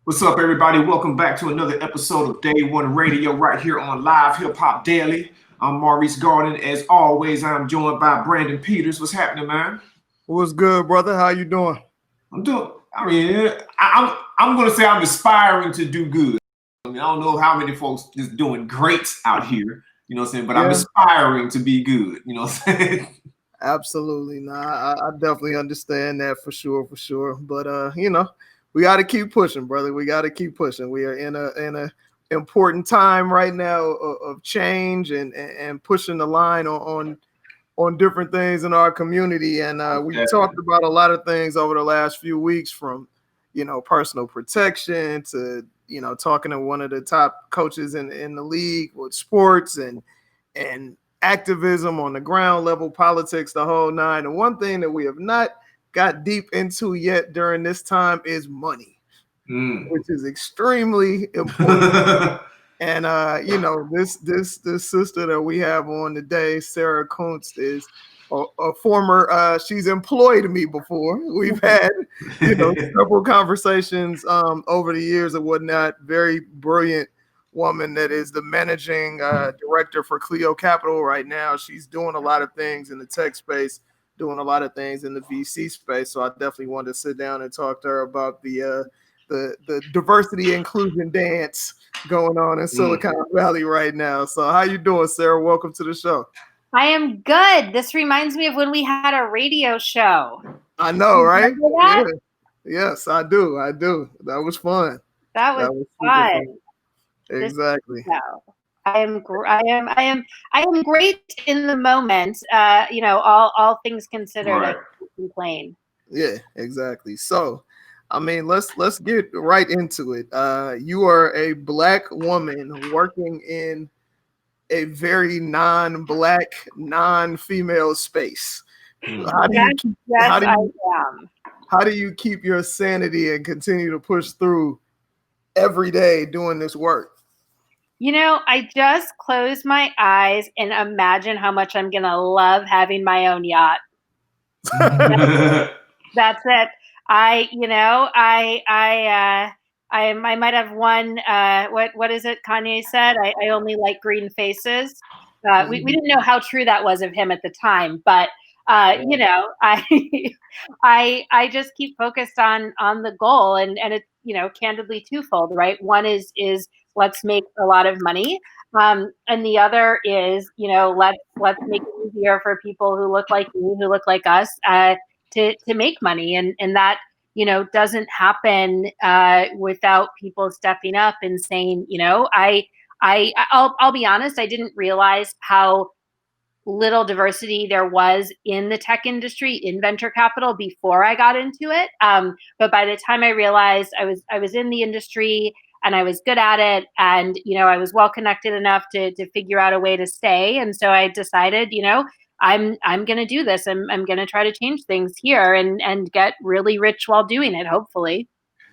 What's up, everybody? Welcome back to another episode of Day One Radio right here on Live Hip Hop Daily. I'm Maurice Garden. As always, I'm joined by Brandon Peters. What's happening, man? What's good, brother? How you doing? I'm doing. I'm going to say I'm aspiring to do good. I mean, I don't know how many folks just doing great out here. You know what I'm saying? But I'm Yeah, aspiring to be good. You know what I'm saying? absolutely. Nah, I definitely understand that for sure. But we got to keep pushing, brother. We got to keep pushing. We are in a important time right now of change and pushing the line on different things in our community. And we talked about a lot of things over the last few weeks, from personal protection to talking to one of the top coaches in the league with sports and activism on the ground level, politics, the whole nine. And one thing that we have not got deep into yet during this time is money, which is extremely important. And this sister that we have on today, Sarah Kuntz, is a former. She's employed me before. We've had several conversations over the years and whatnot. Very brilliant woman that is the managing director for Clio Capital right now. She's doing a lot of things in the tech space, doing a lot of things in the VC space. So I definitely wanted to sit down and talk to her about the diversity inclusion dance going on in Silicon Valley right now. So how you doing, Sarah? Welcome to the show. I am good. This reminds me of when we had a radio show. I know, right? Yeah. Yes, I do. That was fun. That was fun. Exactly. I am great in the moment. All things considered, right. I can't complain. Yeah, exactly. So, I mean, let's get right into it. You are a Black woman working in a very non-Black, non-female space. How do you keep your sanity and continue to push through every day doing this work? I just close my eyes and imagine how much I'm gonna love having my own yacht. That's it. I might have one. What is it? Kanye said, I only like green faces. We didn't know how true that was of him at the time, but I just keep focused on the goal, and it's candidly twofold, right? One is let's make a lot of money, and the other is let's make it easier for people who look like me, who look like us, to make money, and that doesn't happen without people stepping up and saying, I'll be honest, I didn't realize how little diversity there was in the tech industry, in venture capital, before I got into it. But by the time I realized I was in the industry and I was good at it, and I was well connected enough to figure out a way to stay, and so I decided, I'm going to do this. I'm going to try to change things here and get really rich while doing it, hopefully.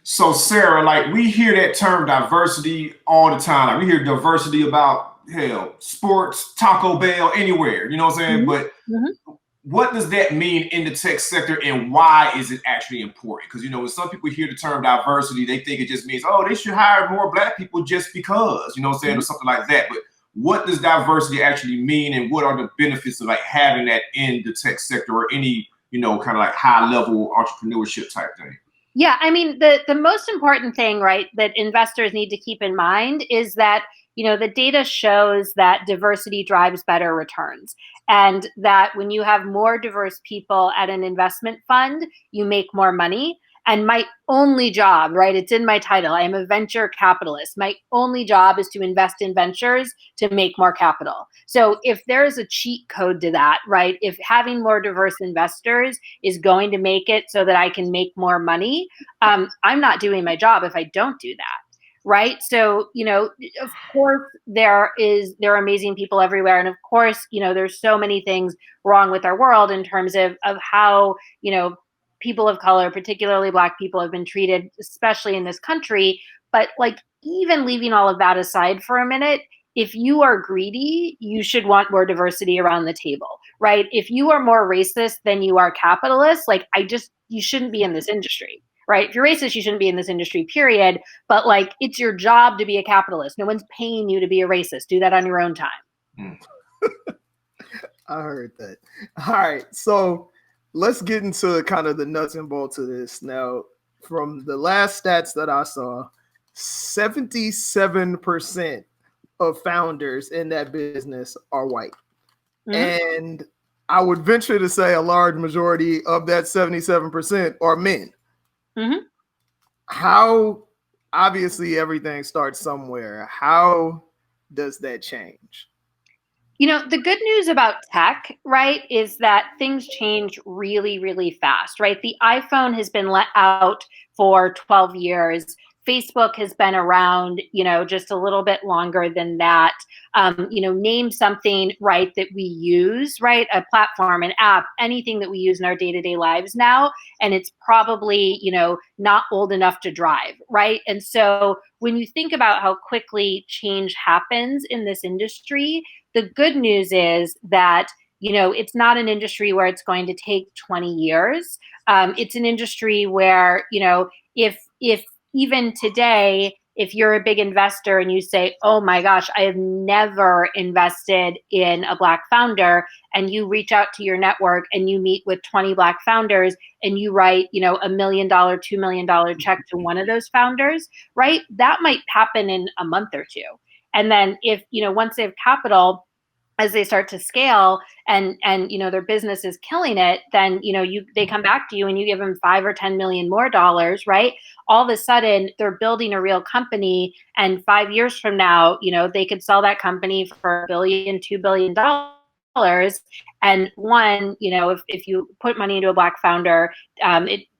So, Sarah, like, we hear that term diversity all the time. Like, we hear diversity about, hell, sports, Taco Bell, anywhere. You know what I'm saying? Mm-hmm. But what does that mean in the tech sector, and why is it actually important? Because, when some people hear the term diversity, they think it just means, oh, they should hire more Black people just because, you know what I'm saying, or something like that. But what does diversity actually mean, and what are the benefits of like having that in the tech sector or any, kind of like high level entrepreneurship type thing? Yeah, I mean, the most important thing, right, that investors need to keep in mind is that, the data shows that diversity drives better returns, and that when you have more diverse people at an investment fund, you make more money. And my only job, right, it's in my title, I am a venture capitalist. My only job is to invest in ventures to make more capital. So if there's a cheat code to that, right, if having more diverse investors is going to make it so that I can make more money, I'm not doing my job if I don't do that. Right. So, of course, there are amazing people everywhere. And of course, there's so many things wrong with our world in terms of how, people of color, particularly Black people, have been treated, especially in this country. But like, even leaving all of that aside for a minute, if you are greedy, you should want more diversity around the table, right? If you are more racist than you are capitalist, like you shouldn't be in this industry. right? If you're racist, you shouldn't be in this industry, period. But like, it's your job to be a capitalist. No one's paying you to be a racist. Do that on your own time. Mm. I heard that. All right. So let's get into kind of the nuts and bolts of this. Now, from the last stats that I saw, 77% of founders in that business are white. Mm-hmm. And I would venture to say a large majority of that 77% are men. Mm-hmm. How, obviously, everything starts somewhere. How does that change? You know, the good news about tech, right, is that things change really, really fast, right? The iPhone has been let out for 12 years. Facebook has been around, you know, just a little bit longer than that. You know, name something, right, that we use, right? A platform, an app, anything that we use in our day-to-day lives now. And it's probably, you know, not old enough to drive, right? And so when you think about how quickly change happens in this industry, the good news is that, you know, it's not an industry where it's going to take 20 years. It's an industry where, you know, if even today, if you're a big investor and you say, oh my gosh, I have never invested in a Black founder, and you reach out to your network and you meet with 20 Black founders and you write, you know, $1 million, $2 million check to one of those founders, right? That might happen in a month or two. And then if, you know, once they have capital, as they start to scale and you know, their business is killing it, then, you know, they come back to you and you give them $5 or $10 million more dollars, right? All of a sudden they're building a real company, and 5 years from now, you know, they could sell that company for $1 billion, $2 billion. And one, you know, if you put money into a Black founder,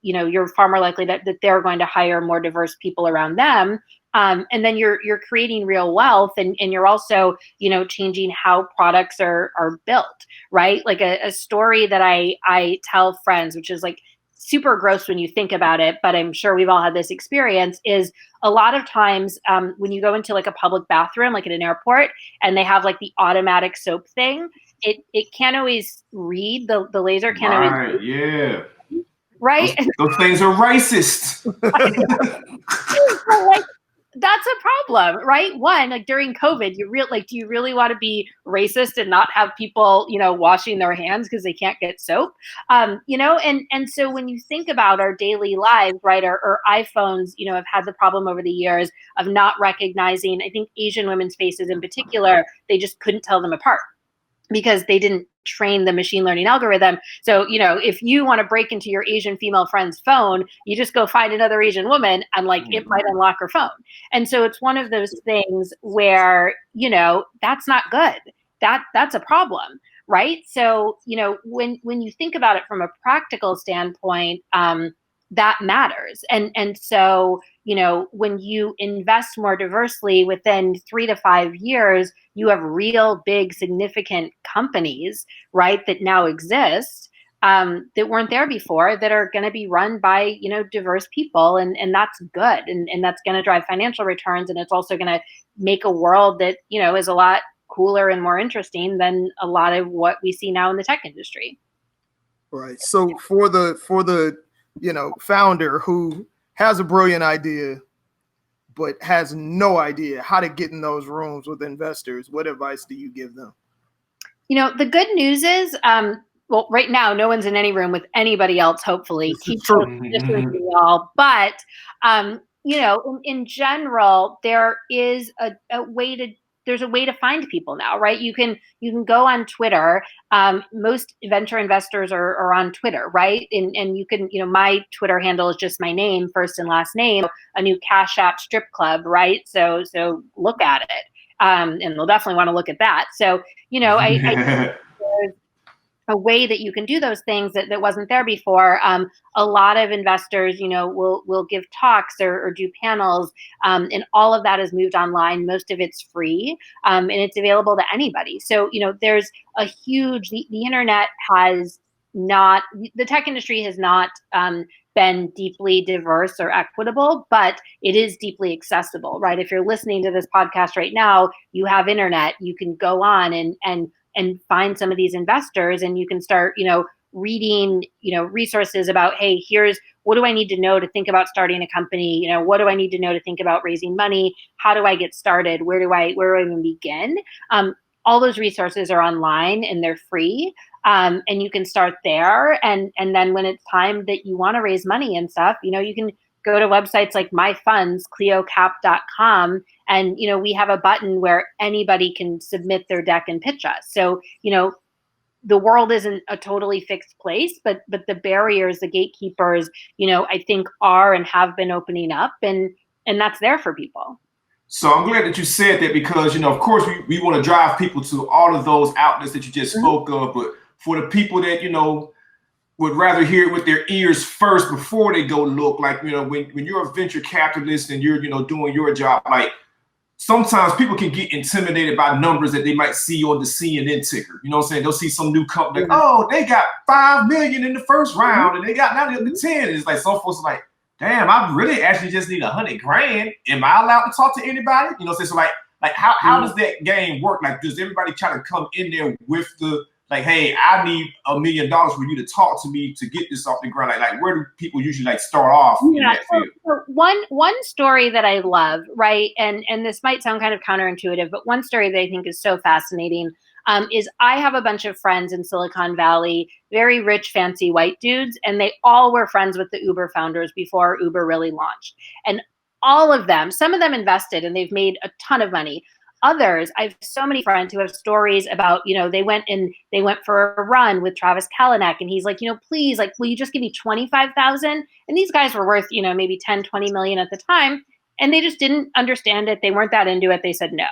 you know, you're far more likely that they're going to hire more diverse people around them. And then you're creating real wealth, and you're also, you know, changing how products are built, right? Like a story that I tell friends, which is like super gross when you think about it, but I'm sure we've all had this experience, is a lot of times when you go into like a public bathroom, like at an airport, and they have like the automatic soap thing, it can't always read, the laser can't always read. Yeah. Right? Those things are racist. Well, like, that's a problem, right? One, like during COVID, do you really want to be racist and not have people, you know, washing their hands because they can't get soap? You know, and so when you think about our daily lives, right, our iPhones, you know, have had the problem over the years of not recognizing, I think, Asian women's faces in particular. They just couldn't tell them apart because they didn't train the machine learning algorithm. So, you know, if you want to break into your Asian female friend's phone, you just go find another Asian woman and like it might unlock her phone. And so it's one of those things where, you know, that's not good. That's a problem, right? So, you know, when you think about it from a practical standpoint, that matters. And so, you know, when you invest more diversely, within 3 to 5 years, you have real big, significant companies, right, that now exist that weren't there before, that are going to be run by, you know, diverse people. And that's good. And that's going to drive financial returns. And it's also going to make a world that, you know, is a lot cooler and more interesting than a lot of what we see now in the tech industry. Right. So for the you know, founder who has a brilliant idea but has no idea how to get in those rooms with investors, what advice do you give them? You know, the good news is, well, right now, no one's in any room with anybody else, hopefully. But, you know, in general, there is a way to, there's a way to find people now, right? You can go on Twitter. Most venture investors are on Twitter, right? And you can, you know, my Twitter handle is just my name, first and last name, a new Cash App strip club, right? So look at it. And they'll definitely want to look at that. So, you know, I there's a way that you can do those things that wasn't there before. A lot of investors, you know, will give talks or do panels, and all of that is moved online. Most of it's free, and it's available to anybody. So, you know, there's a huge, the internet has not, the tech industry has not been deeply diverse or equitable, but it is deeply accessible, right? If you're listening to this podcast right now, you have internet, you can go on and find some of these investors, and you can start, you know, reading, resources about, hey, here's what do I need to know to think about starting a company? What do I need to know to think about raising money? How do I get started? Where do I even begin? All those resources are online and they're free. And you can start there. And then when it's time that you want to raise money and stuff, you can go to websites like My Funds, cleocap.com. And, we have a button where anybody can submit their deck and pitch us. So, the world isn't a totally fixed place, but the barriers, the gatekeepers, I think are and have been opening up, and that's there for people. So I'm glad that you said that because, of course, we want to drive people to all of those outlets that you just spoke of. But for the people that, would rather hear it with their ears first before they go look, like, when you're a venture capitalist and you're, doing your job, like, sometimes people can get intimidated by numbers that they might see on the CNN ticker. You know what I'm saying? They'll see some new company, like, oh, they got 5 million in the first round and they got now they're up to 10. It's like some folks are like, damn, I really actually just need $100,000. Am I allowed to talk to anybody? You know what I'm saying? So like how does that game work? Like, does everybody try to come in there with the, like, hey, I need $1 million for you to talk to me to get this off the ground? Like where do people usually start off in that field? So one story that I love, right, and this might sound kind of counterintuitive, but one story that I think is so fascinating is I have a bunch of friends in Silicon Valley, very rich, fancy white dudes, and they all were friends with the Uber founders before Uber really launched. And all of them, some of them invested and they've made a ton of money. Others, I have so many friends who have stories about, they went for a run with Travis Kalanick and he's like, please, like, will you just give me 25,000? And these guys were worth, maybe 10, 20 million at the time. And they just didn't understand it. They weren't that into it. They said no,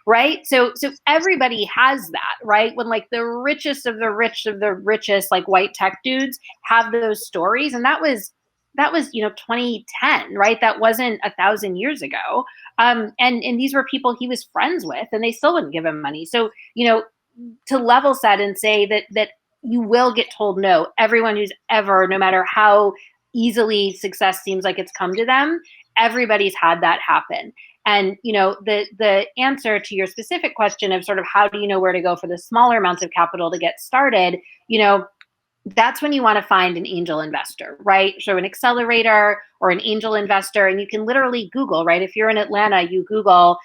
right? So everybody has that, right? When like the richest of the rich of the richest, like white tech dudes have those stories. And that was 2010, right? That wasn't 1,000 years ago. And these were people he was friends with, and they still wouldn't give him money. So, to level set and say that you will get told no. Everyone who's ever, no matter how easily success seems like it's come to them, everybody's had that happen. And, the answer to your specific question of sort of how do you know where to go for the smaller amounts of capital to get started, that's when you want to find an angel investor, right? So an accelerator or an angel investor, and you can literally Google, right? If you're in Atlanta, you Google,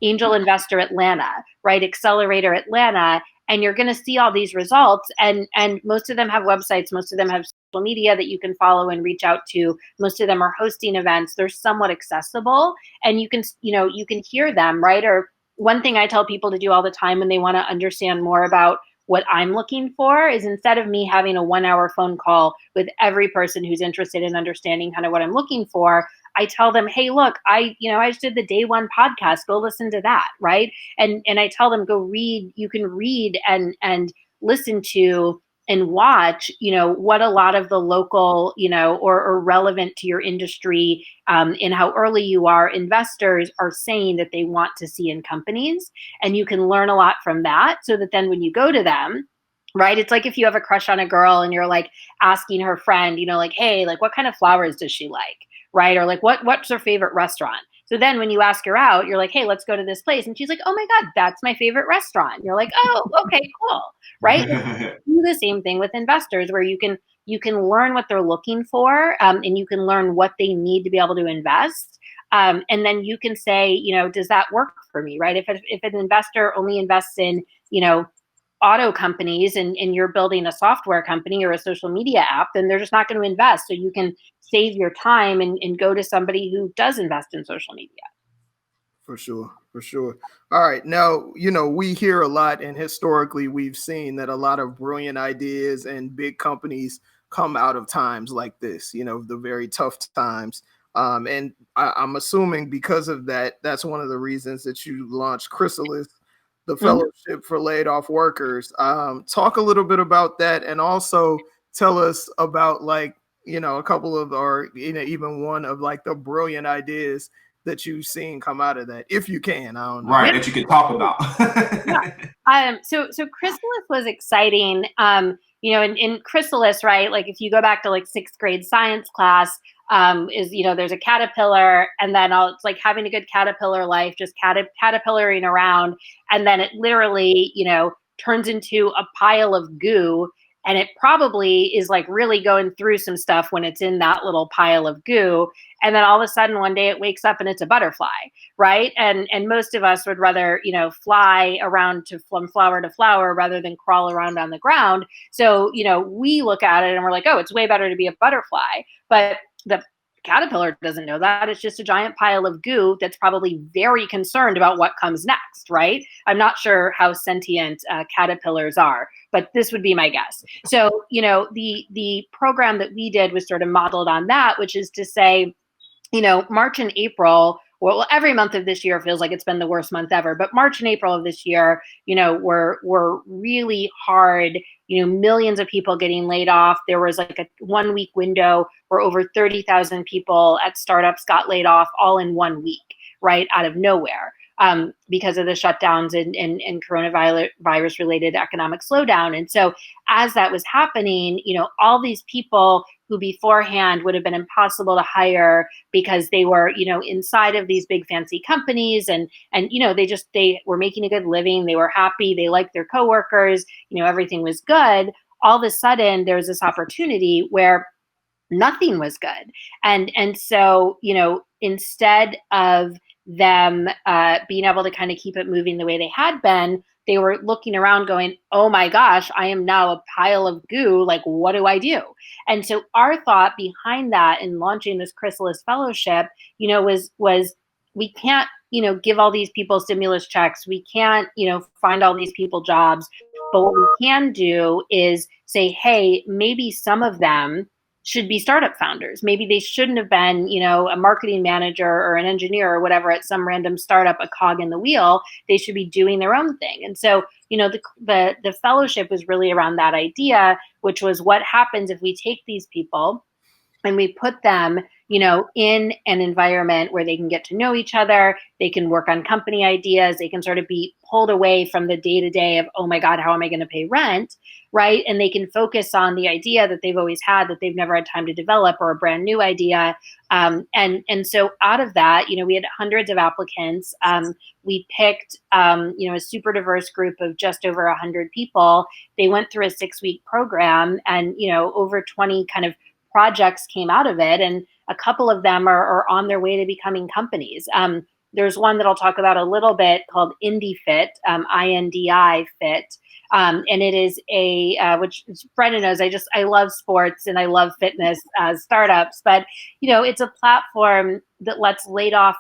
angel investor Atlanta, right? Accelerator Atlanta, and you're going to see all these results. And most of them have websites. Most of them have social media that you can follow and reach out to. Most of them are hosting events. They're somewhat accessible, and you can hear them, right? Or one thing I tell people to do all the time when they want to understand more about what I'm looking for is, instead of me having a 1-hour phone call with every person who's interested in understanding kind of what I'm looking for, I tell them, hey, look, I just did the Day One podcast. Go listen to that, right? And I tell them, go read. You can read and listen to and watch, what a lot of the local, or relevant to your industry, in how early you are, investors are saying that they want to see in companies. And you can learn a lot from that, so that then when you go to them, right, it's like if you have a crush on a girl and you're like asking her friend, like, hey, like, what kind of flowers does she like, right? Or like, what's her favorite restaurant? So then when you ask her out, you're like, hey, let's go to this place. And she's like, oh my God, that's my favorite restaurant. You're like, oh, okay, cool. Right? Do the same thing with investors, where you can learn what they're looking for, and you can learn what they need to be able to invest. And then you can say, does that work for me? Right? If an investor only invests in, auto companies and you're building a software company or a social media app, then they're just not going to invest. So you can save your time and go to somebody who does invest in social media. For sure. All right. Now, we hear a lot, and historically we've seen that a lot of brilliant ideas and big companies come out of times like this, the very tough times. And I'm assuming because of that, that's one of the reasons that you launched Chrysalis, the Fellowship for Laid Off Workers. Talk a little bit about that, and also tell us about a couple of, or even one of like the brilliant ideas that you've seen come out of that, if you can. I don't know. Right, that you can talk about. So Chrysalis was exciting. In Chrysalis, right? Like if you go back to like 6th grade science class, there's a caterpillar, and then it's like having a good caterpillar life, just caterpillaring around, and then it literally, turns into a pile of goo. and it probably is like really going through some stuff when it's in that little pile of goo. And then all of a sudden one day it wakes up and it's a butterfly, right? And most of us would rather, you know, fly around from flower to flower rather than crawl around on the ground. So, you know, we look at it and we're like, oh, it's way better to be a butterfly. But the caterpillar doesn't know that. It's just a giant pile of goo that's probably very concerned about what comes next, right? I'm not sure how sentient caterpillars are, but this would be my guess. So, you know, the program that we did was sort of modeled on that, which is to say, you know, March and April, well, every month of this year feels like it's been the worst month ever, but March and April of this year, you know, were really hard. You know, millions of people getting laid off. There was like a 1 week window where over 30,000 people at startups got laid off all in 1 week, right, out of nowhere, because of the shutdowns and coronavirus related economic slowdown. And so as that was happening, you know, all these people who beforehand would have been impossible to hire because they were, you know, inside of these big fancy companies and you know, they were making a good living, they were happy, they liked their coworkers, you know, everything was good. All of a sudden there's this opportunity where nothing was good. And so, you know, instead of them being able to kind of keep it moving the way they had been, they were looking around going, oh my gosh, I am now a pile of goo. Like, what do I do? And so our thought behind that in launching this Chrysalis Fellowship, you know, was we can't, you know, give all these people stimulus checks. We can't, you know, find all these people jobs. But what we can do is say, hey, maybe some of them should be startup founders. Maybe they shouldn't have been, you know, a marketing manager or an engineer or whatever at some random startup, a cog in the wheel. They should be doing their own thing. And so, you know, the fellowship was really around that idea, which was what happens if we take these people and we put them, you know, in an environment where they can get to know each other, they can work on company ideas, they can sort of be pulled away from the day-to-day of, oh my God, how am I going to pay rent, right? And they can focus on the idea that they've always had that they've never had time to develop, or a brand new idea. And so out of that, you know, we had hundreds of applicants. We picked, you know, a super diverse group of just over 100 people. They went through a 6-week program, and, you know, over 20 kind of projects came out of it, and a couple of them are on their way to becoming companies. There's one that I'll talk about a little bit called IndiFit, INDI Fit, and it is a which Brendan knows. I love sports and I love fitness startups, but you know, it's a platform that lets laid off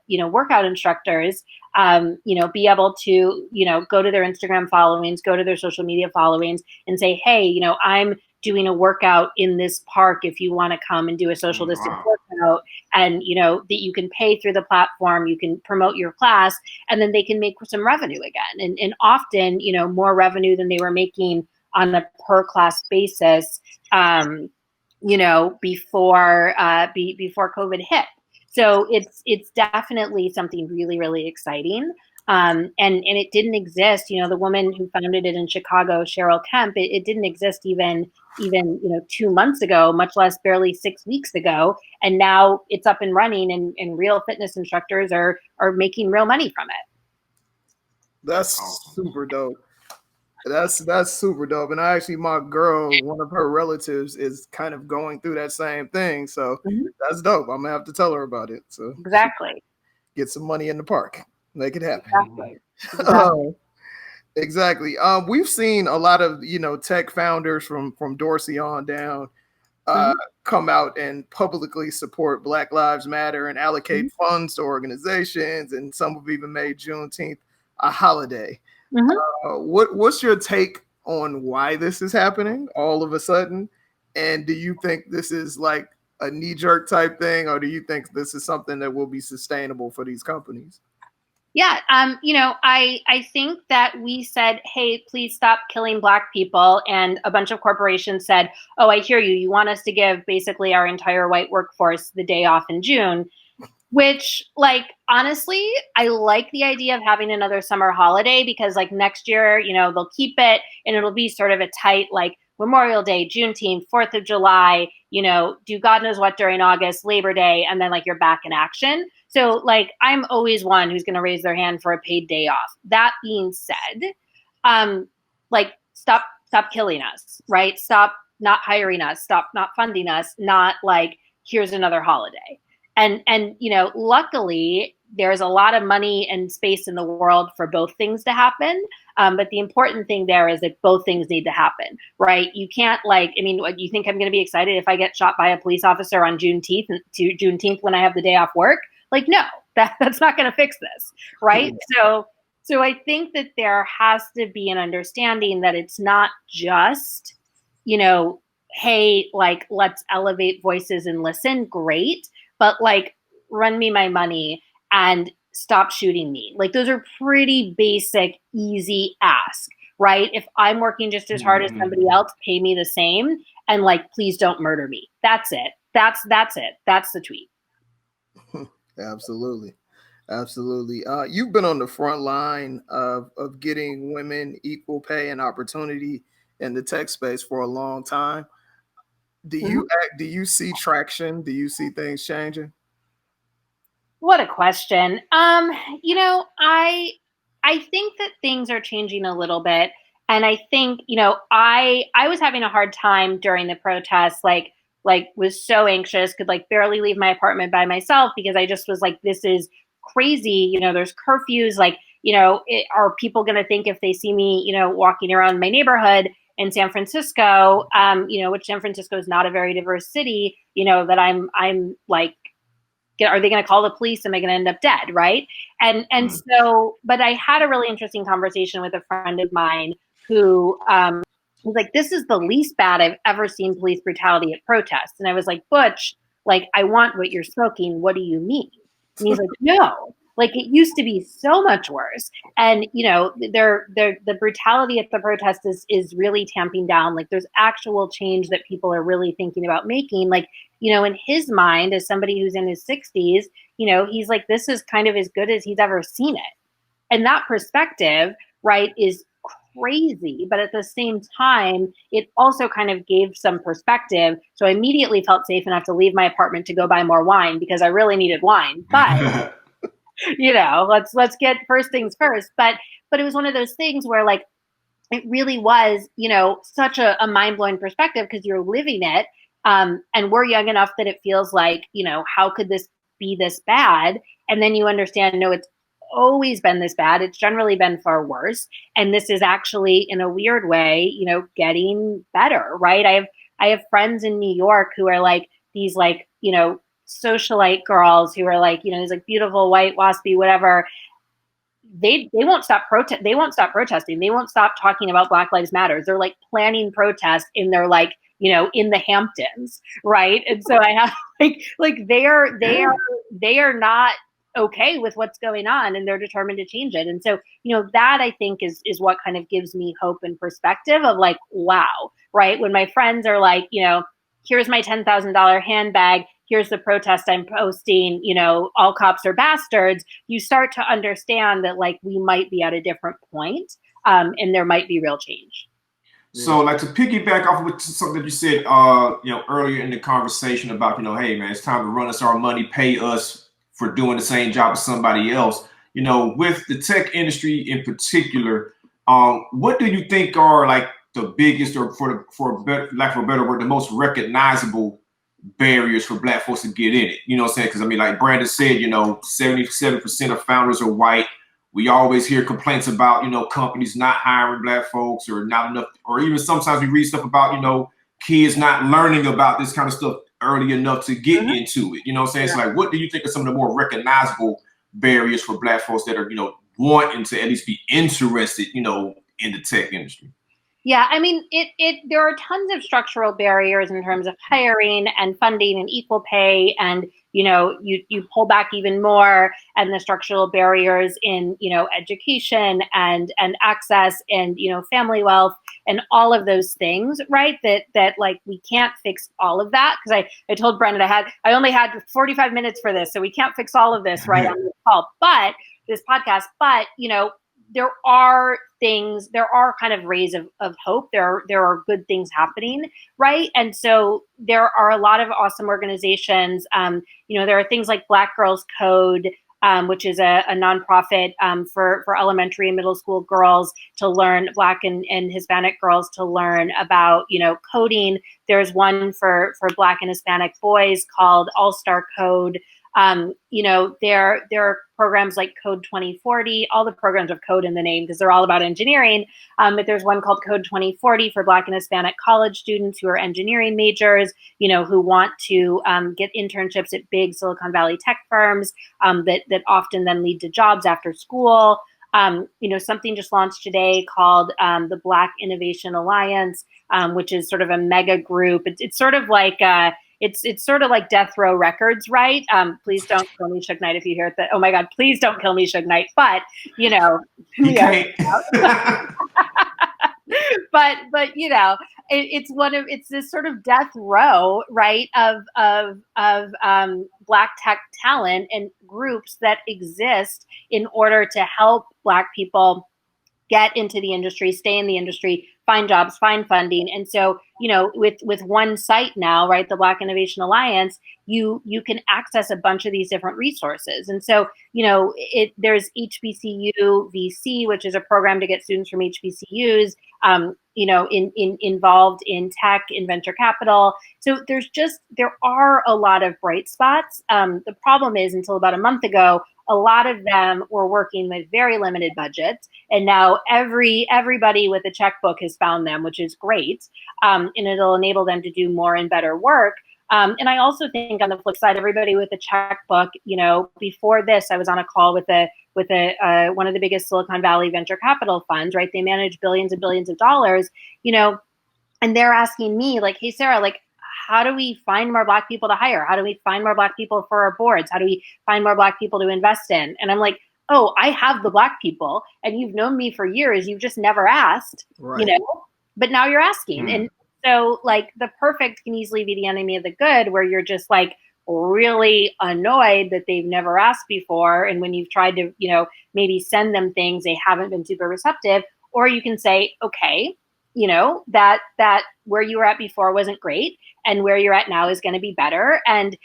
you know, workout instructors you know, be able to, you know, go to their Instagram followings, go to their social media followings, and say, hey, you know, I'm doing a workout in this park if you want to come and do a social distance workout, and you know that you can pay through the platform, you can promote your class, and then they can make some revenue again, and often, you know, more revenue than they were making on a per class basis, you know, before COVID hit. So it's definitely something really, really exciting. And it didn't exist, you know, the woman who founded it in Chicago, Cheryl Kemp, it didn't exist even, you know, 2 months ago, much less barely 6 weeks ago. And now it's up and running, and real fitness instructors are making real money from it. That's super dope. That's super dope. And actually, my girl, one of her relatives is kind of going through that same thing. So that's dope. I'm gonna have to tell her about it. So exactly, get some money in the park, make it happen. Exactly. Exactly. We've seen a lot of, you know, tech founders from Dorsey on down come out and publicly support Black Lives Matter and allocate funds to organizations, and some have even made Juneteenth a holiday. What's your take on why this is happening all of a sudden? And do you think this is like a knee-jerk type thing, or do you think this is something that will be sustainable for these companies? Yeah, you know, I think that we said, hey, please stop killing Black people. And a bunch of corporations said, oh, I hear you. You want us to give basically our entire white workforce the day off in June, which, like, honestly, I like the idea of having another summer holiday, because like next year, you know, they'll keep it and it'll be sort of a tight, like, Memorial Day, Juneteenth, 4th of July, you know, do God knows what during August, Labor Day, and then like you're back in action. So like, I'm always one who's going to raise their hand for a paid day off. That being said, like, stop stop killing us, right? Stop not hiring us, stop not funding us, not like, here's another holiday. And luckily there's a lot of money and space in the world for both things to happen. But the important thing there is that both things need to happen, right? You can't what, you think I'm going to be excited if I get shot by a police officer on Juneteenth when I have the day off work? Like, no, that's not going to fix this, right? So I think that there has to be an understanding that it's not just, hey, like, let's elevate voices and listen, great, but like, run me my money and stop shooting me. Like, those are pretty basic, easy ask, right? If I'm working just as hard as somebody else, pay me the same, and like, please don't murder me. That's it. That's it. That's the tweet. Absolutely. You've been on the front line of getting women equal pay and opportunity in the tech space for a long time. Do you see traction? Do you see things changing? What a question. I think that things are changing a little bit. And I think, I was having a hard time during the protests, like was so anxious, could like barely leave my apartment by myself because I just was like, this is crazy. There's curfews, like, are people going to think if they see me, walking around my neighborhood in San Francisco, which San Francisco is not a very diverse city, that I'm like, are they going to call the police? Am I going to end up dead? Right. And so, but I had a really interesting conversation with a friend of mine who was like, this is the least bad I've ever seen police brutality at protests. And I was like, Butch, like, I want what you're smoking. What do you mean? And he's like, no, like, it used to be so much worse. And, the brutality at the protest is really tamping down. Like, there's actual change that people are really thinking about making. Like, in his mind, as somebody who's in his 60s, he's like, this is kind of as good as he's ever seen it. And that perspective, right, is crazy. But at the same time, it also kind of gave some perspective. So I immediately felt safe enough to leave my apartment to go buy more wine because I really needed wine. But let's get first things first. But it was one of those things where, like, it really was, such a mind-blowing perspective because you're living it. And we're young enough that it feels like, how could this be this bad? And then you understand, no, it's always been this bad. It's generally been far worse. And this is actually, in a weird way, getting better, right? I have friends in New York who are like these, like, socialite girls who are like, these like beautiful white waspy whatever. They won't stop They won't stop protesting. They won't stop talking about Black Lives Matter. They're like planning protests in their, like, in the Hamptons, right? And so I have like they are not okay with what's going on, and they're determined to change it. And so, that I think is what kind of gives me hope and perspective of like, wow, right? When my friends are like, here's my $10,000 handbag, here's the protest I'm posting, all cops are bastards, you start to understand that, like, we might be at a different point, and there might be real change. So, like, to piggyback off with something that you said, earlier in the conversation about, hey, man, it's time to run us our money, pay us for doing the same job as somebody else. With the tech industry in particular, what do you think are like the biggest, or for a better word, the most recognizable barriers for Black folks to get in it? You know what I'm saying? Because I mean, like Brandon said, 77% of founders are white. We always hear complaints about, companies not hiring Black folks, or not enough, or even sometimes we read stuff about, kids not learning about this kind of stuff early enough to get into it. You know what I'm saying? Yeah. So like, what do you think are some of the more recognizable barriers for Black folks that are, wanting to at least be interested, in the tech industry? Yeah, I mean, there are tons of structural barriers in terms of hiring and funding and equal pay, and you pull back even more, and the structural barriers in education and access and family wealth and all of those things, right? That like, we can't fix all of that, because I told Brendan I only had 45 minutes for this, so we can't fix all of this right on this call, but this podcast, but there are things, there are kind of rays of hope. There are good things happening, right? And so there are a lot of awesome organizations. There are things like Black Girls Code, which is a nonprofit for elementary and middle school girls to learn, Black and Hispanic girls to learn about, coding. There's one for Black and Hispanic boys called All-Star Code. There are programs like Code 2040. All the programs have code in the name because they're all about engineering. But there's one called Code 2040 for Black and Hispanic college students who are engineering majors, who want to get internships at big Silicon Valley tech firms that often then lead to jobs after school. Something just launched today called the Black Innovation Alliance, which is sort of a mega group. It's sort of like it's sort of like Death Row Records, right? Please don't kill me, Suge Knight, if you hear that. Oh my God, please don't kill me, Suge Knight. But you can't. but it's this sort of death row, right, of Black tech talent and groups that exist in order to help Black people get into the industry, stay in the industry, find jobs, find funding. And so, with one site now, right, the Black Innovation Alliance, you can access a bunch of these different resources. And so, there's HBCU VC, which is a program to get students from HBCUs, involved in tech, in venture capital. So there are a lot of bright spots. The problem is, until about a month ago, a lot of them were working with very limited budgets, and now everybody with a checkbook has found them, which is great, and it'll enable them to do more and better work. And I also think, on the flip side, everybody with a checkbook, before this, I was on a call with one of the biggest Silicon Valley venture capital funds, right? They manage billions and billions of dollars, and they're asking me, like, hey, Sarah, like, how do we find more Black people to hire? How do we find more Black people for our boards? How do we find more Black people to invest in? And I'm like, oh, I have the Black people, and you've known me for years. You've just never asked, right. But now you're asking. And so, like, the perfect can easily be the enemy of the good, where you're just like really annoyed that they've never asked before. And when you've tried to, maybe send them things, they haven't been super receptive. Or you can say, okay, that where you were at before wasn't great, and where you're at now is going to be better. And,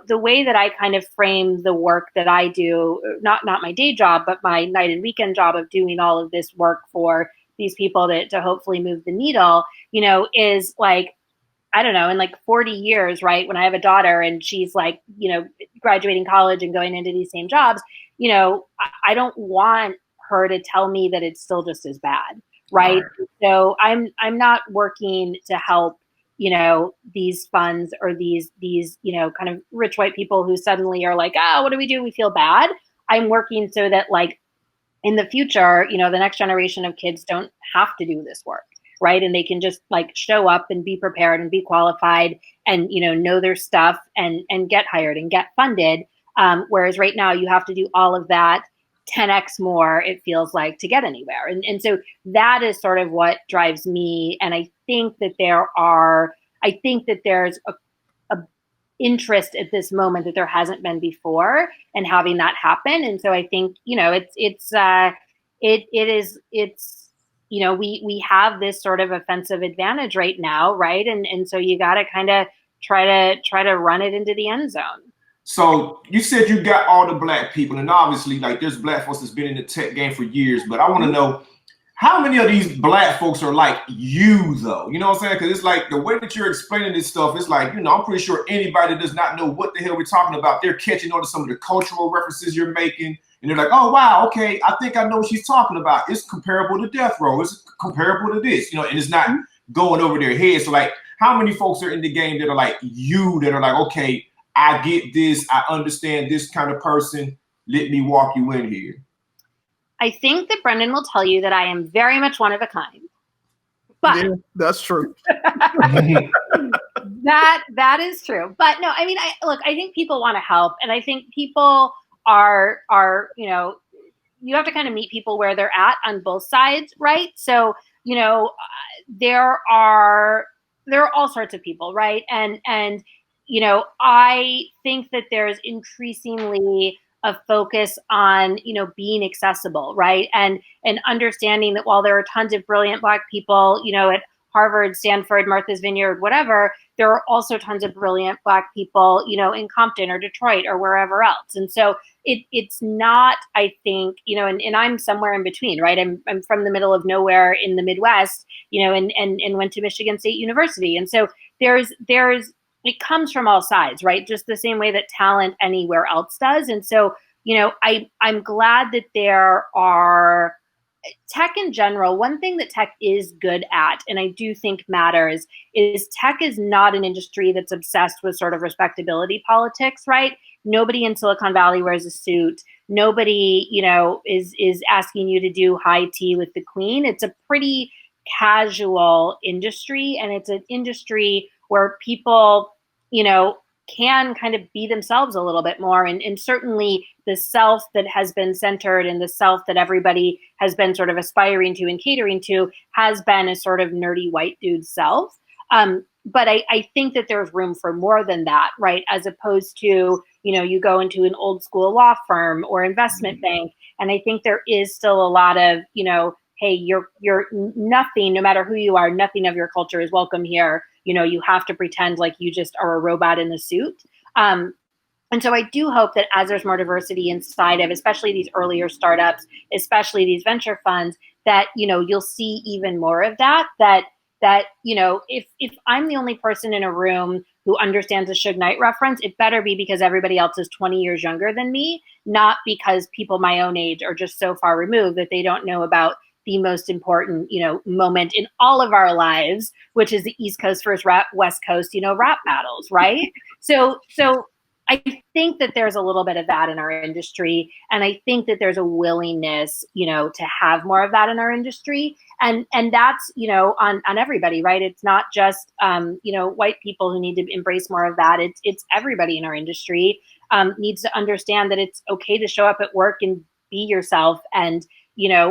the way that I kind of frame the work that I do, not my day job, but my night and weekend job of doing all of this work for these people to hopefully move the needle, is like, I don't know, in like 40 years, right, when I have a daughter and she's like, graduating college and going into these same jobs, I don't want her to tell me that it's still just as bad. Right. So I'm not working to help, these funds or these, kind of rich white people who suddenly are like, what do? We feel bad. I'm working so that, like, in the future, the next generation of kids don't have to do this work. Right. And they can just, like, show up and be prepared and be qualified and, know their stuff and get hired and get funded. Whereas right now you have to do all of that 10x more, it feels like, to get anywhere. And so that is sort of what drives me. And I think that there's a interest at this moment that there hasn't been before, and having that happen. And so I think, we have this sort of offensive advantage right now. Right. And so you got to kind of try to run it into the end zone. So you said you got all the Black people, and obviously, like, there's Black folks that's been in the tech game for years, but I want to know, how many of these Black folks are like you, though? You know what I'm saying? Because it's like, the way that you're explaining this stuff, it's like, I'm pretty sure anybody that does not know what the hell we're talking about, they're catching on to some of the cultural references you're making, and they're like, oh, wow, okay, I think I know what she's talking about. It's comparable to Death Row. It's comparable to this, and it's not going over their heads. So, like, how many folks are in the game that are like you, that are like, okay, I get this, I understand this kind of person, let me walk you in here? I think that Brendan will tell you that I am very much one of a kind. But yeah, that's true. that is true. But no, I mean, I think people want to help, and I think people are you have to kind of meet people where they're at on both sides, right? So, there are all sorts of people, right? And I think that there's increasingly a focus on, being accessible, right? And understanding that while there are tons of brilliant Black people, at Harvard, Stanford, Martha's Vineyard, whatever, there are also tons of brilliant Black people, in Compton or Detroit or wherever else. And so it's not, I think, and I'm somewhere in between, right? I'm from the middle of nowhere in the Midwest, and went to Michigan State University. And so there's it comes from all sides, right? Just the same way that talent anywhere else does. And so, I'm glad that there are tech in general. One thing that tech is good at, and I do think matters, is tech is not an industry that's obsessed with sort of respectability politics, right? Nobody in Silicon Valley wears a suit. Nobody, is asking you to do high tea with the queen. It's a pretty casual industry, and it's an industry where people, can kind of be themselves a little bit more. And certainly the self that has been centered and the self that everybody has been sort of aspiring to and catering to has been a sort of nerdy white dude self. But I think that there's room for more than that, right? As opposed to, you go into an old school law firm or investment bank. And I think there is still a lot of, hey, you're nothing, no matter who you are, nothing of your culture is welcome here. You have to pretend like you just are a robot in a suit. And so I do hope that as there's more diversity inside of, especially these earlier startups, especially these venture funds, that, you'll see even more of that, if I'm the only person in a room who understands the Suge Knight reference, it better be because everybody else is 20 years younger than me, not because people my own age are just so far removed that they don't know about the most important, moment in all of our lives, which is the East Coast versus West Coast, rap battles, right? So I think that there's a little bit of that in our industry. And I think that there's a willingness, to have more of that in our industry. And that's, on everybody, right? It's not just, white people who need to embrace more of that. It's everybody in our industry needs to understand that it's okay to show up at work and be yourself. And,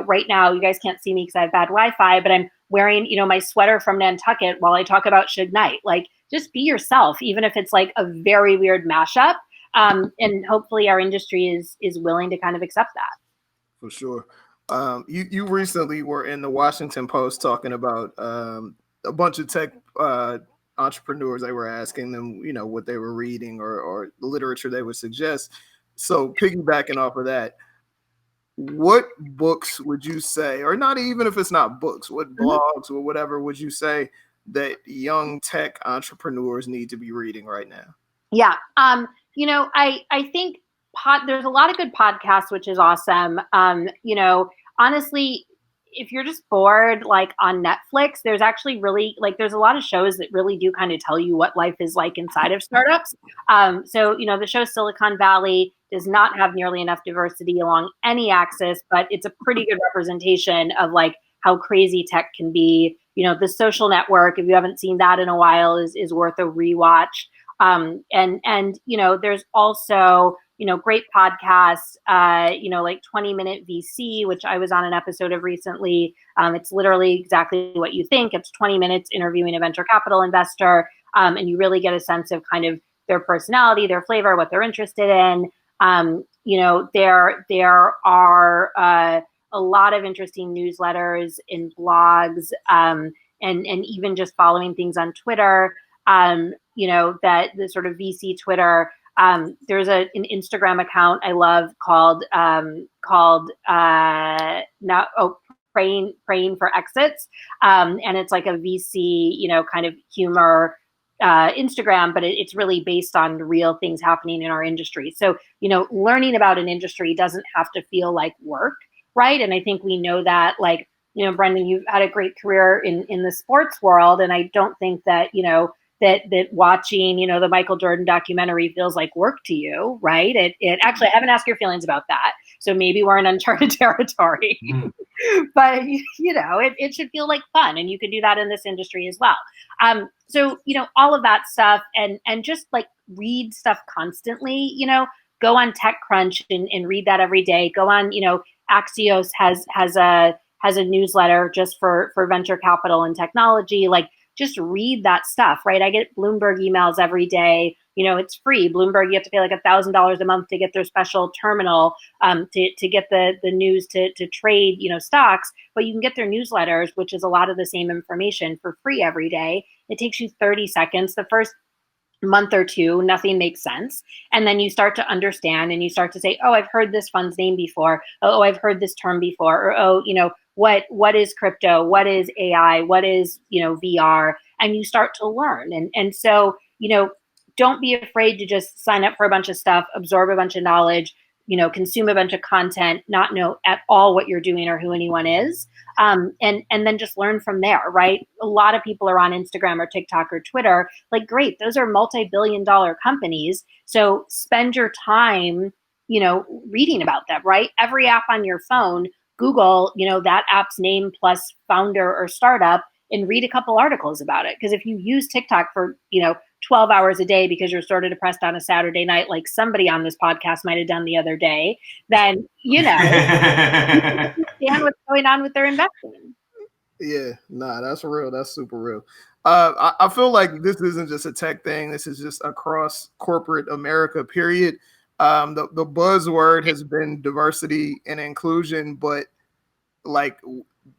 right now you guys can't see me because I have bad Wi-Fi, but I'm wearing, my sweater from Nantucket while I talk about Suge Knight. Like, just be yourself, even if it's like a very weird mashup. And hopefully our industry is willing to kind of accept that. For sure. You recently were in the Washington Post talking about a bunch of tech entrepreneurs. They were asking them, what they were reading or the literature they would suggest. So piggybacking off of that, what books would you say, or not even if it's not books, what blogs or whatever would you say that young tech entrepreneurs need to be reading right now? Yeah. I think there's a lot of good podcasts, which is awesome. Honestly, if you're just bored, like on Netflix, there's actually really there's a lot of shows that really do kind of tell you what life is like inside of startups. So, the show Silicon Valley does not have nearly enough diversity along any axis, but it's a pretty good representation of like how crazy tech can be. The Social Network, if you haven't seen that in a while, is worth a rewatch. And there's also, great podcasts, like 20 Minute VC, which I was on an episode of recently. It's literally exactly what you think. It's 20 minutes interviewing a venture capital investor. And you really get a sense of kind of their personality, their flavor, what they're interested in. There are a lot of interesting newsletters and blogs, and even just following things on Twitter, that the sort of VC Twitter. There's an Instagram account I love called Praying for Exits. And it's like a VC, kind of humor Instagram, but it's really based on real things happening in our industry. So, learning about an industry doesn't have to feel like work, right? And I think we know that, like, Brendan, you've had a great career in the sports world, and I don't think that, that watching, the Michael Jordan documentary feels like work to you, right? It actually, I haven't asked your feelings about that, so maybe we're in uncharted territory. But it should feel like fun, and you can do that in this industry as well. So all of that stuff, and just like read stuff constantly. Go on TechCrunch and read that every day. Go on, Axios has a newsletter just for venture capital and technology. Like, just read that stuff, right? I get Bloomberg emails every day. it's free. Bloomberg, you have to pay like $1,000 a month to get their special terminal, to get the news to trade, stocks, but you can get their newsletters, which is a lot of the same information, for free every day. It takes you 30 seconds. The first month or two, nothing makes sense. And then you start to understand and you start to say, oh, I've heard this fund's name before. Oh, I've heard this term before. Or, oh, what is crypto? What is AI? What is, VR? And you start to learn. And so, don't be afraid to just sign up for a bunch of stuff, absorb a bunch of knowledge, consume a bunch of content, not know at all what you're doing or who anyone is. And then just learn from there, right? A lot of people are on Instagram or TikTok or Twitter. Like, great, those are multi-billion-dollar companies. So spend your time, reading about them, right? Every app on your phone, Google, that app's name plus founder or startup, and read a couple articles about it. Because if you use TikTok for, 12 hours a day because you're sort of depressed on a Saturday night, like somebody on this podcast might have done the other day, then, you understand what's going on with their investing. Yeah, nah, that's real. That's super real. I feel like this isn't just a tech thing. This is just across corporate America, period. The buzzword has been diversity and inclusion, but like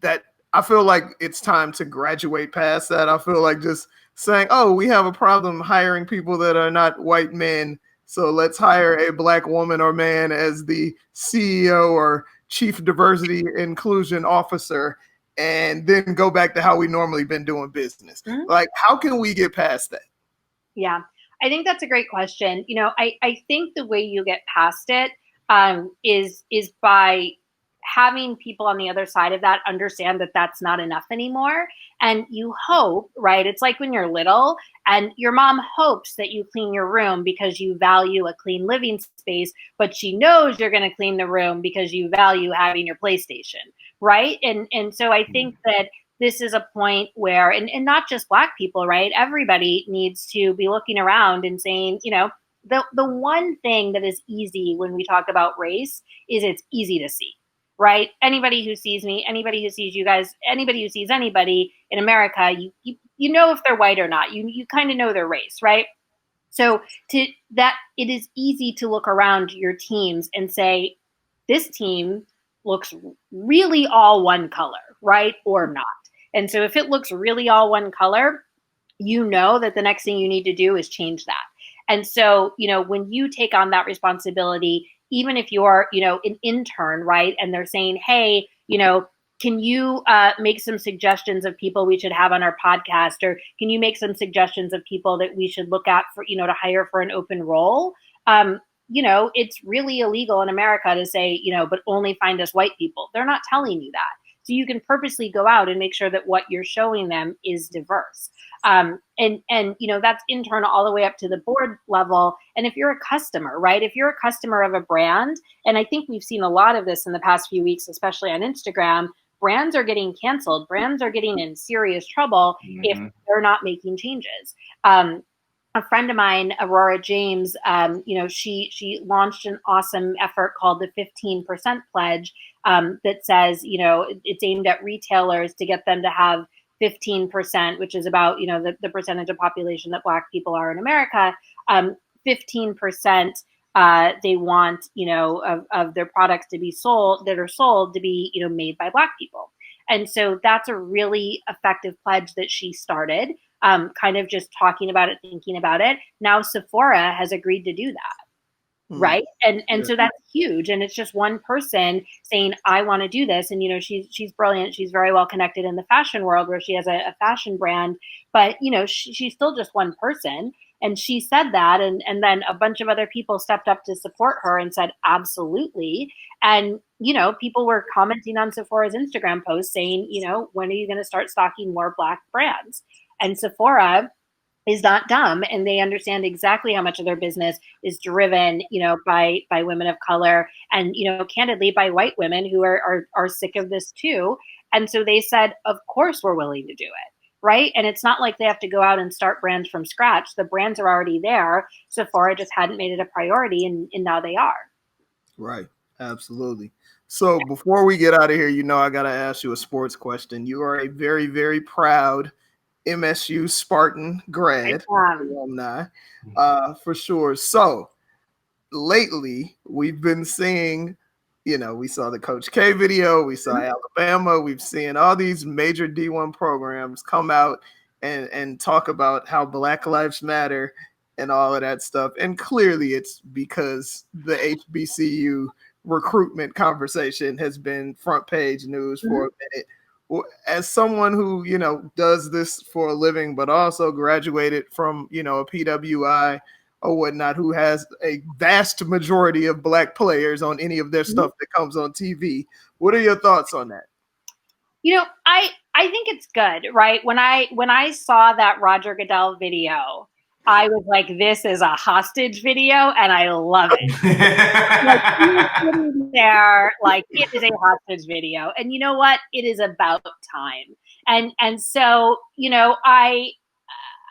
that, I feel like it's time to graduate past that. I feel like just saying, oh, we have a problem hiring people that are not white men, so let's hire a black woman or man as the CEO or chief diversity inclusion officer, and then go back to how we normally been doing business. Mm-hmm. Like, how can we get past that? Yeah, I think that's a great question. I think the way you get past it is by having people on the other side of that understand that that's not enough anymore. And you hope, right? It's like when you're little and your mom hopes that you clean your room because you value a clean living space, but she knows you're going to clean the room because you value having your PlayStation, right? And so I think that this is a point where, and not just Black people, right? Everybody needs to be looking around and saying, the one thing that is easy when we talk about race is it's easy to see. Right? Anybody who sees me, anybody who sees you guys, anybody who sees anybody in America, you know if they're white or not. You kind of know their race, right? So it is easy to look around your teams and say, this team looks really all one color, right? Or not. And so if it looks really all one color, you know that the next thing you need to do is change that. And so, when you take on that responsibility, even if you're, an intern, right? And they're saying, hey, can you make some suggestions of people we should have on our podcast? Or can you make some suggestions of people that we should look at for, to hire for an open role? It's really illegal in America to say, but only find us white people. They're not telling you that. So you can purposely go out and make sure that what you're showing them is diverse. And that's internal all the way up to the board level. And if you're a customer, right? If you're a customer of a brand, and I think we've seen a lot of this in the past few weeks, especially on Instagram, brands are getting canceled. Brands are getting in serious trouble if they're not making changes. A friend of mine, Aurora James, she launched an awesome effort called the 15% Pledge that says, it's aimed at retailers to get them to have 15%, which is about, the percentage of population that Black people are in America. 15% they want, of their products to be sold, to be, made by Black people. And so that's a really effective pledge that she started. Kind of just talking about it, thinking about it. Now Sephora has agreed to do that, right? And so that's huge. And it's just one person saying, I want to do this. And, she's brilliant. She's very well connected in the fashion world where she has a fashion brand. But, she's still just one person. And she said that. And then a bunch of other people stepped up to support her and said, absolutely. And, people were commenting on Sephora's Instagram post saying, when are you going to start stocking more Black brands? And Sephora is not dumb, and they understand exactly how much of their business is driven, by women of color and, candidly by white women who are sick of this too. And so they said, of course we're willing to do it. Right. And it's not like they have to go out and start brands from scratch. The brands are already there. Sephora just hadn't made it a priority, and now they are. Right. Absolutely. So before we get out of here, I got to ask you a sports question. You are a very, very proud MSU Spartan grad, alumni, for sure. So lately, we've been seeing, we saw the Coach K video, we saw Alabama, we've seen all these major D1 programs come out and talk about how Black Lives Matter and all of that stuff. And clearly it's because the HBCU recruitment conversation has been front page news for a minute. As someone who, does this for a living, but also graduated from, a PWI or whatnot, who has a vast majority of Black players on any of their stuff that comes on TV. What are your thoughts on that? I think it's good, right? When I saw that Roger Goodell video, I was like, this is a hostage video, and I love it. Like, he's sitting there, like, it is a hostage video. And you know what? It is about time. And so, I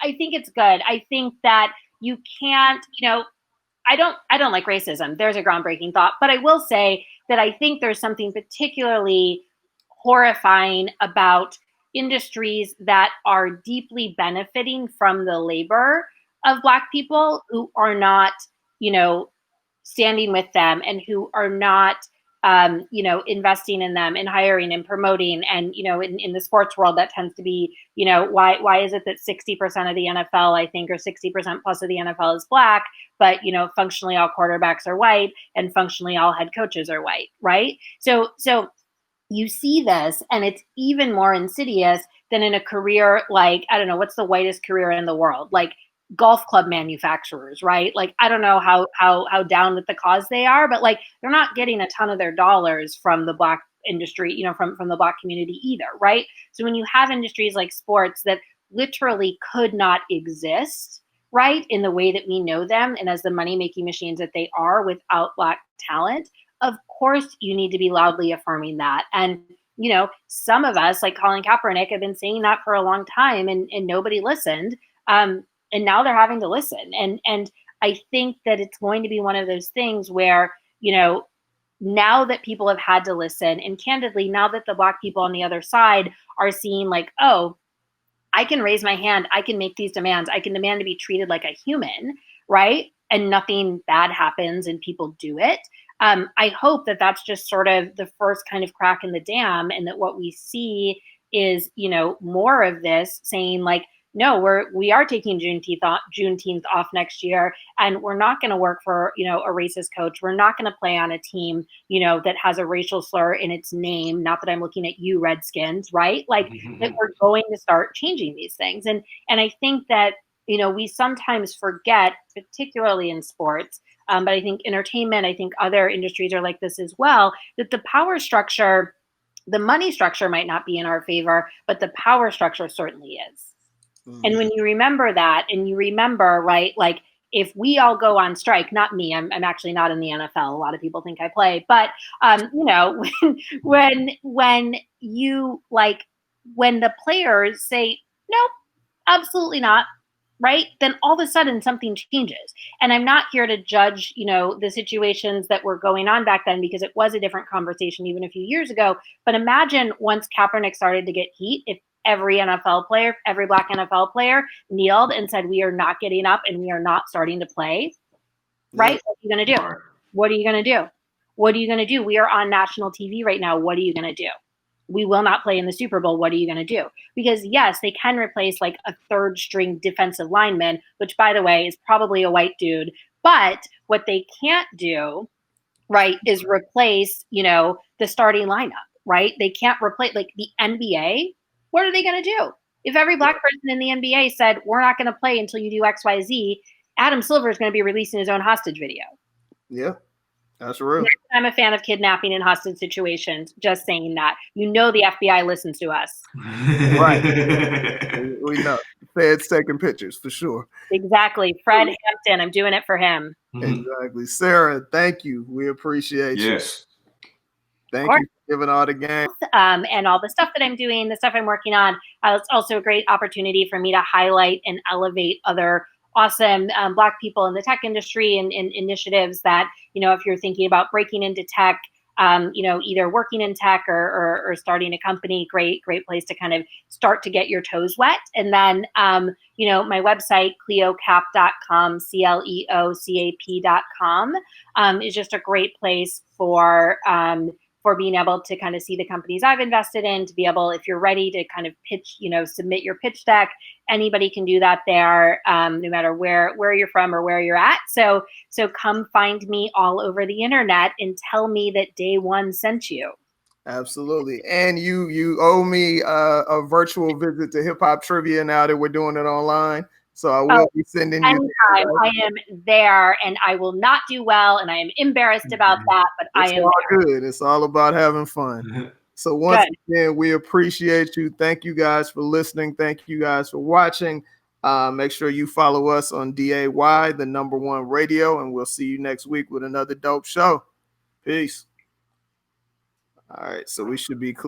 think it's good. I think that you can't, I don't like racism. There's a groundbreaking thought. But I will say that I think there's something particularly horrifying about industries that are deeply benefiting from the labor of Black people who are not, standing with them and who are not, investing in them and hiring and promoting. And, in the sports world, that tends to be, why is it that 60% of the NFL, I think, or 60% plus of the NFL is Black, but, functionally all quarterbacks are white and functionally all head coaches are white, right? So you see this, and it's even more insidious than in a career like, I don't know, what's the whitest career in the world? Like golf club manufacturers, right? Like, I don't know how down with the cause they are, but like, they're not getting a ton of their dollars from the Black industry, from the Black community either, right? So when you have industries like sports that literally could not exist, right, in the way that we know them and as the money-making machines that they are without Black talent, of course you need to be loudly affirming that. And, some of us, like Colin Kaepernick, have been saying that for a long time and nobody listened. And now they're having to listen. And I think that it's going to be one of those things where, now that people have had to listen, and candidly, now that the Black people on the other side are seeing like, oh, I can raise my hand, I can make these demands, I can demand to be treated like a human, right? And nothing bad happens and people do it. I hope that that's just sort of the first kind of crack in the dam, and that what we see is, more of this saying like, no, we are taking Juneteenth off next year, and we're not going to work for, a racist coach. We're not going to play on a team, that has a racial slur in its name. Not that I'm looking at you, Redskins, right? Like that we're going to start changing these things. And I think that, we sometimes forget, particularly in sports, but I think entertainment, I think other industries are like this as well, that the power structure, the money structure might not be in our favor, but the power structure certainly is. And when you remember that, and you remember, right, like if we all go on strike, not me, I'm actually not in the NFL. A lot of people think I play, but when the players say, nope, absolutely not, right, then all of a sudden something changes. And I'm not here to judge, the situations that were going on back then, because it was a different conversation even a few years ago. But imagine once Kaepernick started to get heat, if every NFL player, every Black NFL player kneeled and said, we are not getting up and we are not starting to play, right? What are you going to do? What are you going to do? What are you going to do? We are on national TV right now. What are you going to do? We will not play in the Super Bowl. What are you going to do? Because yes, they can replace like a third string defensive lineman, which by the way is probably a white dude. But what they can't do, right, is replace, the starting lineup, right? They can't replace like the NBA. What are they going to do? If every Black person in the NBA said, we're not going to play until you do X, Y, Z, Adam Silver is going to be releasing his own hostage video. Yeah, that's real. I'm a fan of kidnapping and hostage situations. Just saying that. The FBI listens to us. Right. We know. Fed's taking pictures for sure. Exactly. Fred Hampton. I'm doing it for him. Exactly. Sarah, thank you. We appreciate you. Yes. Thank you for giving all the game. And all the stuff that I'm doing, the stuff I'm working on. It's also a great opportunity for me to highlight and elevate other awesome Black people in the tech industry and initiatives that, if you're thinking about breaking into tech, either working in tech or starting a company, great place to kind of start to get your toes wet. And then, my website, cleocap.com, CLEOCAP.com, is just a great place for being able to kind of see the companies I've invested in, to be able, if you're ready to kind of pitch, submit your pitch deck, anybody can do that there, no matter where you're from or where you're at. So come find me all over the internet and tell me that Day One sent you. Absolutely. And you owe me a virtual visit to Hip Hop Trivia now that we're doing it online. So I will be sending you. Anytime. I am there, and I will not do well, and I am embarrassed about that, but I am all there. good. It's all about having fun. So once again, we appreciate you. Thank you guys for listening. Thank you guys for watching. Make sure you follow us on DAY, the #1 radio, and we'll see you next week with another dope show. Peace. All right, so we should be clear.